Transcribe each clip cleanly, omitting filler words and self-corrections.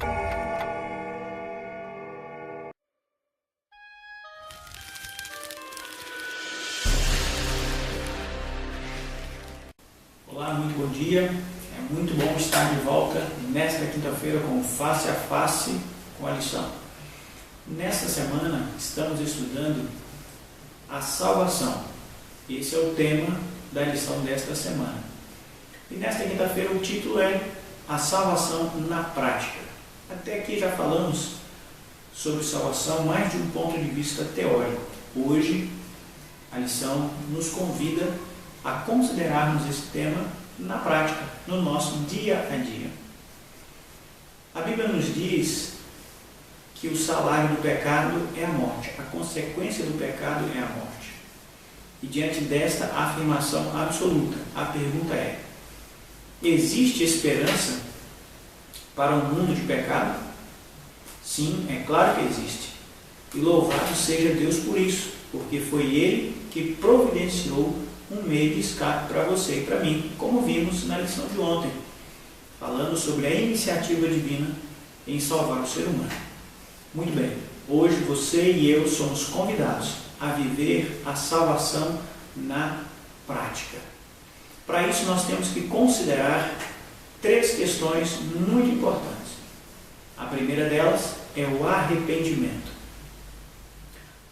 Olá, muito bom dia. É muito bom estar de volta nesta quinta-feira com Face a Face com a lição. Nesta semana estamos estudando a salvação. Esse é o tema da lição desta semana. E nesta quinta-feira o título é A Salvação na Prática. Até aqui já falamos sobre salvação mais de um ponto de vista teórico. Hoje a lição nos convida a considerarmos esse tema na prática, no nosso dia a dia. A Bíblia nos diz que o salário do pecado é a morte, a consequência do pecado é a morte. E diante desta afirmação absoluta, a pergunta é: existe esperança para um mundo de pecado? Sim, é claro que existe. E louvado seja Deus por isso, porque foi Ele que providenciou um meio de escape para você e para mim, como vimos na lição de ontem, falando sobre a iniciativa divina em salvar o ser humano. Muito bem, hoje você e eu somos convidados a viver a salvação na prática. Para isso nós temos que considerar três questões muito importantes. A primeira delas é o arrependimento.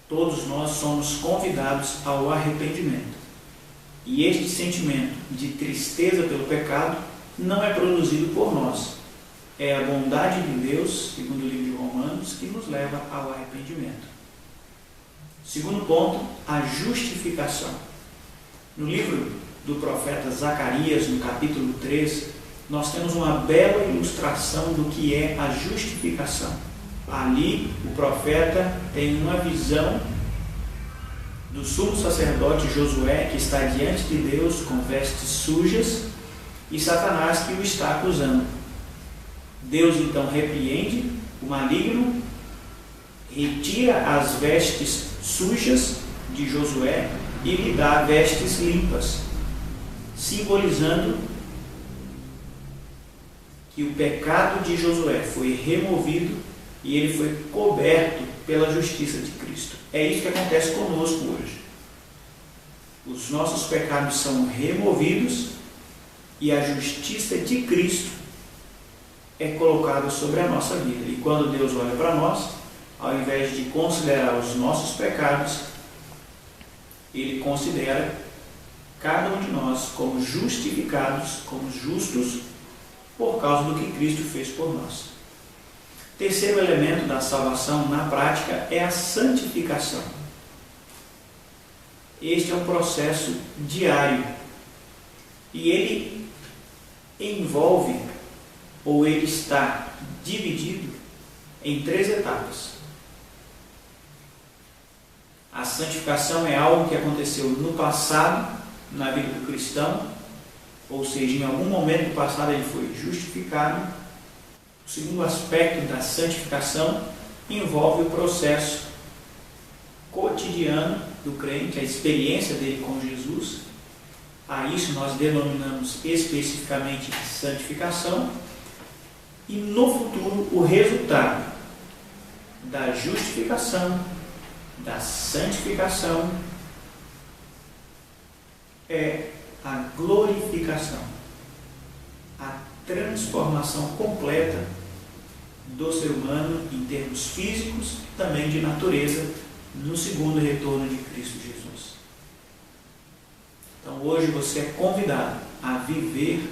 Todos nós somos convidados ao arrependimento. E este sentimento de tristeza pelo pecado não é produzido por nós. É a bondade de Deus, segundo o livro de Romanos, que nos leva ao arrependimento. Segundo ponto, a justificação. No livro do profeta Zacarias, no capítulo 3, nós temos uma bela ilustração do que é a justificação. Ali, o profeta tem uma visão do sumo sacerdote Josué, que está diante de Deus com vestes sujas, e Satanás que o está acusando. Deus então repreende o maligno, retira as vestes sujas de Josué e lhe dá vestes limpas, simbolizando que o pecado de Josué foi removido e ele foi coberto pela justiça de Cristo. É isso que acontece conosco hoje. Os nossos pecados são removidos e a justiça de Cristo é colocada sobre a nossa vida. E quando Deus olha para nós, ao invés de considerar os nossos pecados, Ele considera cada um de nós como justificados, como justos, por causa do que Cristo fez por nós. Terceiro elemento da salvação na prática é a santificação. Este é um processo diário e ele envolve, ou ele está dividido em três etapas. A santificação é algo que aconteceu no passado, na vida do cristão, ou seja, em algum momento do passado ele foi justificado. O segundo aspecto da santificação envolve o processo cotidiano do crente, a experiência dele com Jesus. A isso nós denominamos especificamente de santificação. E no futuro, o resultado da justificação, da santificação, é a glorificação, a transformação completa do ser humano em termos físicos, também de natureza, no segundo retorno de Cristo Jesus. Então hoje você é convidado a viver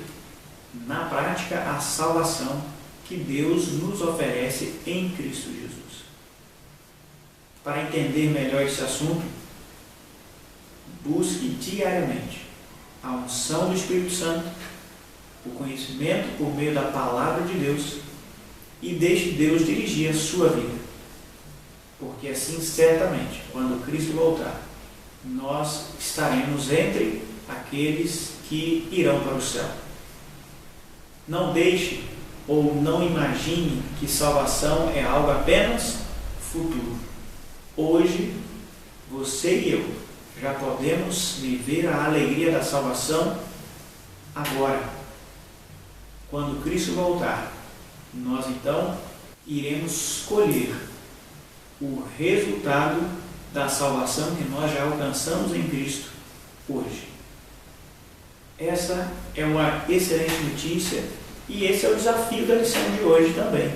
na prática a salvação que Deus nos oferece em Cristo Jesus. Para entender melhor esse assunto, busque diariamente a unção do Espírito Santo, o conhecimento por meio da palavra de Deus, e deixe Deus dirigir a sua vida. Porque assim, certamente, quando Cristo voltar, nós estaremos entre aqueles que irão para o céu. Não deixe ou não imagine que salvação é algo apenas futuro. Hoje, você e eu já podemos viver a alegria da salvação agora. Quando Cristo voltar, nós então iremos colher o resultado da salvação que nós já alcançamos em Cristo hoje. Essa é uma excelente notícia e esse é o desafio da lição de hoje também.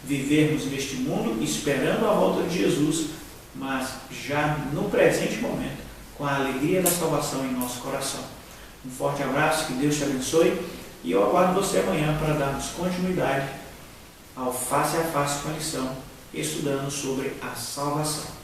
Vivermos neste mundo esperando a volta de Jesus, mas já no presente momento, com a alegria da salvação em nosso coração. Um forte abraço, que Deus te abençoe e eu aguardo você amanhã para darmos continuidade ao face a face com a lição, estudando sobre a salvação.